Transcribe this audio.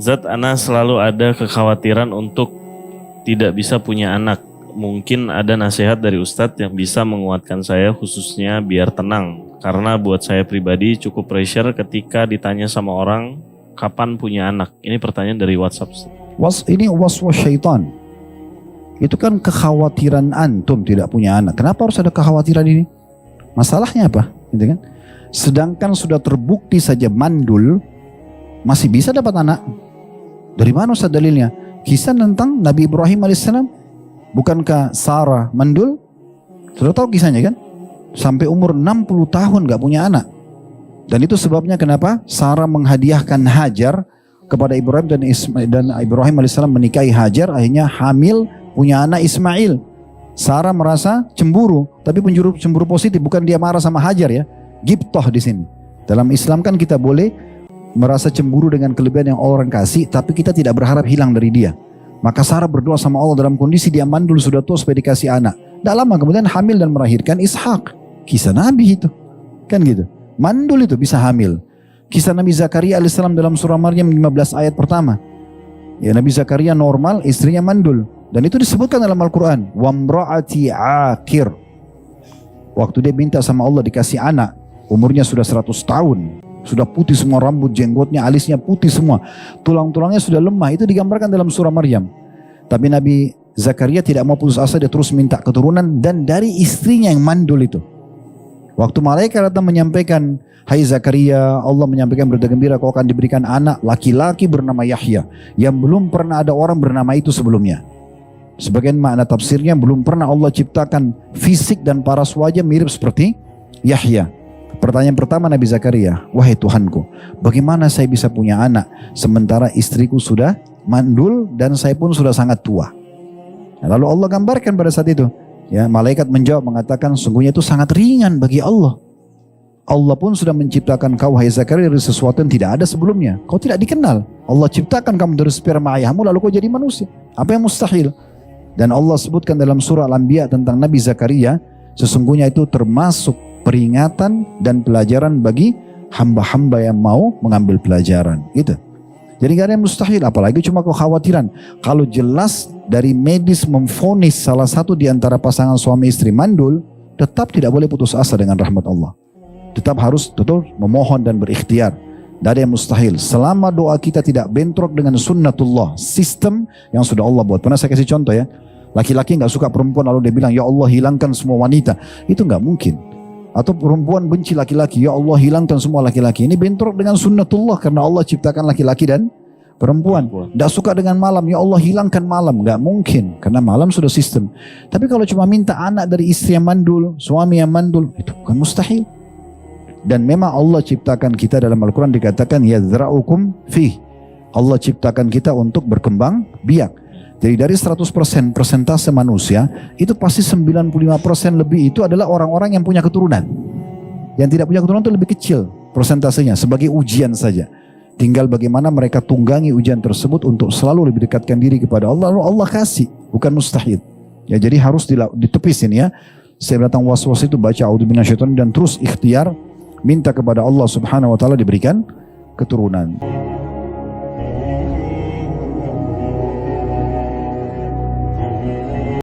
Zat, ana selalu ada kekhawatiran untuk tidak bisa punya anak. Mungkin ada nasihat dari Ustadz yang bisa menguatkan saya khususnya biar tenang. Karena buat saya pribadi cukup pressure ketika ditanya sama orang kapan punya anak. Ini pertanyaan dari WhatsApp. Ini waswas syaitan. Itu kan kekhawatiran antum tidak punya anak. Kenapa harus ada kekhawatiran ini? Masalahnya apa? Gitu kan? Sedangkan sudah terbukti saja mandul masih bisa dapat anak. Dari mana Ustaz dalilnya? Kisah tentang Nabi Ibrahim alaihissalam. Bukankah Sarah mandul? Sudah tahu kisahnya kan? Sampai umur 60 tahun gak punya anak. Dan itu sebabnya kenapa Sarah menghadiahkan Hajar kepada Ibrahim dan Ibrahim alaihissalam menikahi Hajar, akhirnya hamil punya anak Ismail. Sarah merasa cemburu, tapi cemburu positif, bukan dia marah sama Hajar ya. Gibtoh di sini. Dalam Islam kan kita boleh merasa cemburu dengan kelebihan yang orang kasih, tapi kita tidak berharap hilang dari dia. Maka Sarah berdoa sama Allah dalam kondisi dia mandul sudah tua supaya dikasih anak. Tidak lama kemudian hamil dan melahirkan Ishak. Kisah Nabi itu, kan gitu. Mandul itu bisa hamil. Kisah Nabi Zakaria alaihissalam dalam surah Maryam 15 ayat pertama. Ya, Nabi Zakaria normal, istrinya mandul. Dan itu disebutkan dalam Al-Quran. Wamra'ati akir. Waktu dia minta sama Allah dikasih anak, umurnya sudah 100 tahun. Sudah putih semua rambut, jenggotnya, alisnya putih semua. Tulang-tulangnya sudah lemah. Itu digambarkan dalam surah Maryam. Tapi Nabi Zakaria tidak mau putus asa, dia terus minta keturunan dan dari istrinya yang mandul itu. Waktu malaikat datang menyampaikan, hai Zakaria, Allah menyampaikan berita gembira, kau akan diberikan anak laki-laki bernama Yahya. Yang belum pernah ada orang bernama itu sebelumnya. Sebagian makna tafsirnya, belum pernah Allah ciptakan fisik dan paras wajah mirip seperti Yahya. Pertanyaan pertama Nabi Zakaria, wahai Tuhanku, bagaimana saya bisa punya anak sementara istriku sudah mandul dan saya pun sudah sangat tua. Nah, lalu Allah gambarkan pada saat itu, ya, malaikat menjawab mengatakan sungguhnya itu sangat ringan bagi Allah. Allah pun sudah menciptakan kau wahai Zakaria dari sesuatu yang tidak ada sebelumnya. Kau tidak dikenal. Allah ciptakan kamu dari sperma ayahmu lalu kau jadi manusia. Apa yang mustahil? Dan Allah sebutkan dalam surah Al-Anbiya tentang Nabi Zakaria, sesungguhnya itu termasuk peringatan dan pelajaran bagi hamba-hamba yang mau mengambil pelajaran. Itu. Jadi gak ada yang mustahil, apalagi cuma kekhawatiran. Kalau jelas dari medis memvonis salah satu di antara pasangan suami istri mandul, tetap tidak boleh putus asa dengan rahmat Allah. Tetap harus betul memohon dan berikhtiar. Tidak ada yang mustahil. Selama doa kita tidak bentrok dengan sunnatullah, sistem yang sudah Allah buat. Pernah saya kasih contoh ya. Laki-laki gak suka perempuan lalu dia bilang, ya Allah hilangkan semua wanita. Itu gak mungkin. Atau perempuan benci laki-laki, ya Allah hilangkan semua laki-laki. Ini bentrok dengan sunnatullah karena Allah ciptakan laki-laki dan perempuan. Tidak suka dengan malam, ya Allah hilangkan malam. Gak mungkin, karena malam sudah sistem. Tapi kalau cuma minta anak dari istri yang mandul, suami yang mandul, itu bukan mustahil. Dan memang Allah ciptakan kita dalam Al-Quran dikatakan yadzra'ukum fih. Allah ciptakan kita untuk berkembang biak. Jadi dari 100% persentase manusia, itu pasti 95% lebih itu adalah orang-orang yang punya keturunan. Yang tidak punya keturunan itu lebih kecil persentasenya, sebagai ujian saja. Tinggal bagaimana mereka tunggangi ujian tersebut untuk selalu lebih dekatkan diri kepada Allah. Lalu Allah kasih, bukan mustahil. Ya, jadi harus ditepisin ya. Saya datang was-was itu baca a'udzubillahi minasyaitonir rajim dan terus ikhtiar minta kepada Allah Subhanahu wa taala diberikan keturunan.